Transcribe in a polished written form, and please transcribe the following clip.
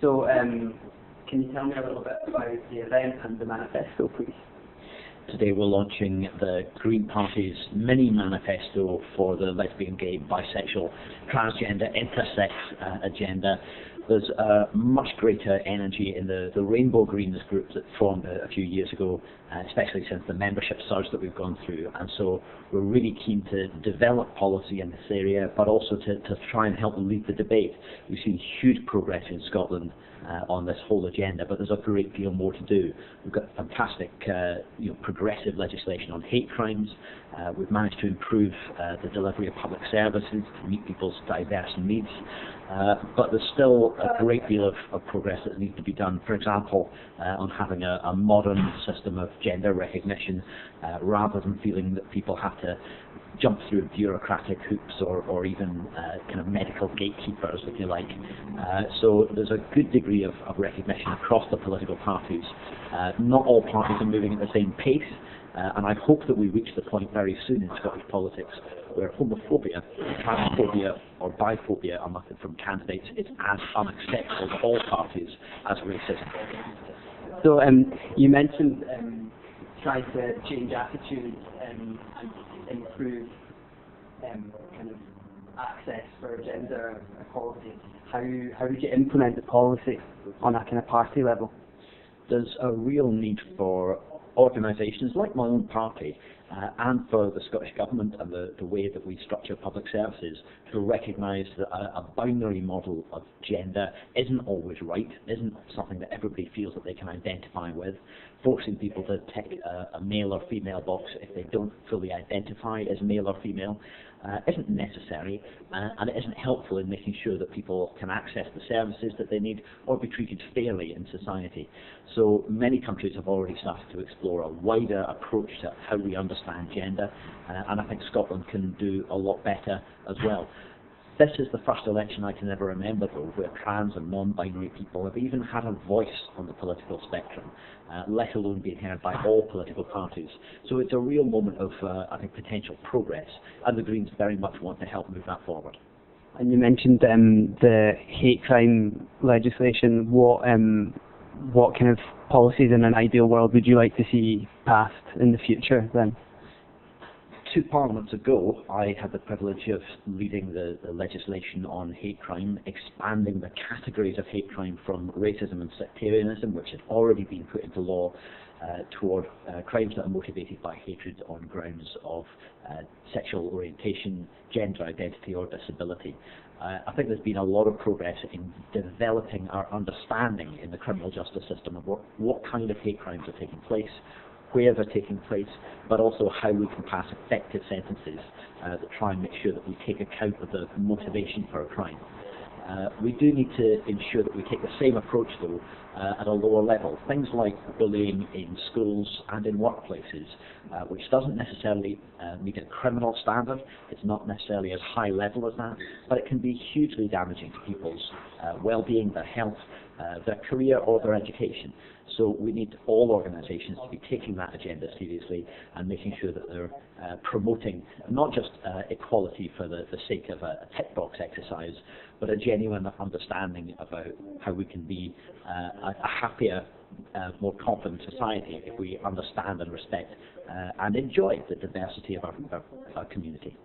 So, can you tell me a little bit about the event and the manifesto, please? Today we're launching the Green Party's mini manifesto for the lesbian, gay, bisexual, transgender, intersex agenda. There's much greater energy in the Rainbow Greens group that formed a few years ago, especially since the membership surge that we've gone through. And so we're really keen to develop policy in this area, but also to try and help lead the debate. We've seen huge progress in Scotland on this whole agenda, but there's a great deal more to do. We've got fantastic, progressive legislation on hate crimes. We've managed to improve the delivery of public services to meet people's diverse needs, but there's still a great deal of progress that needs to be done. For example, on having a modern system of gender recognition, rather than feeling that people have to jump through bureaucratic hoops or even kind of medical gatekeepers, if you like. So there's a good degree of recognition across the political parties. Not all parties are moving at the same pace, and I hope that we reach the point very soon in Scottish politics where homophobia, transphobia or biphobia from candidates is as unacceptable to all parties as racism. So you mentioned trying to change attitudes and improve kind of access for gender equality. How would you implement the policy on a kind of party level? There's a real need for organisations like my own party and for the Scottish Government and the way that we structure public services to recognise that a binary model of gender isn't always right, isn't something that everybody feels that they can identify with. Forcing people to tick a male or female box if they don't fully identify as male or female isn't necessary, and it isn't helpful in making sure that people can access the services that they need or be treated fairly in society. So many countries have already started to explore a wider approach to how we understand gender, and I think Scotland can do a lot better as well. This is the first election I can ever remember, though, where trans and non-binary people have even had a voice on the political spectrum, let alone being heard by all political parties. So it's a real moment of, I think, potential progress, and the Greens very much want to help move that forward. And you mentioned the hate crime legislation. What kind of policies in an ideal world would you like to see passed in the future then? 2 parliaments ago, I had the privilege of leading the legislation on hate crime, expanding the categories of hate crime from racism and sectarianism, which had already been put into law, toward crimes that are motivated by hatred on grounds of sexual orientation, gender identity or disability. I think there's been a lot of progress in developing our understanding in the criminal justice system of what kind of hate crimes are taking place, where they're taking place, but also how we can pass effective sentences that try and make sure that we take account of the motivation for a crime. We do need to ensure that we take the same approach, though, at a lower level. Things like bullying in schools and in workplaces, which doesn't necessarily meet a criminal standard. It's not necessarily as high level as that, but it can be hugely damaging to people's well-being, their health, their career or their education. So we need all organisations to be taking that agenda seriously and making sure that they're promoting not just equality for the sake of a tick box exercise, but a genuine understanding about how we can be a happier, more confident society if we understand and respect and enjoy the diversity of our community.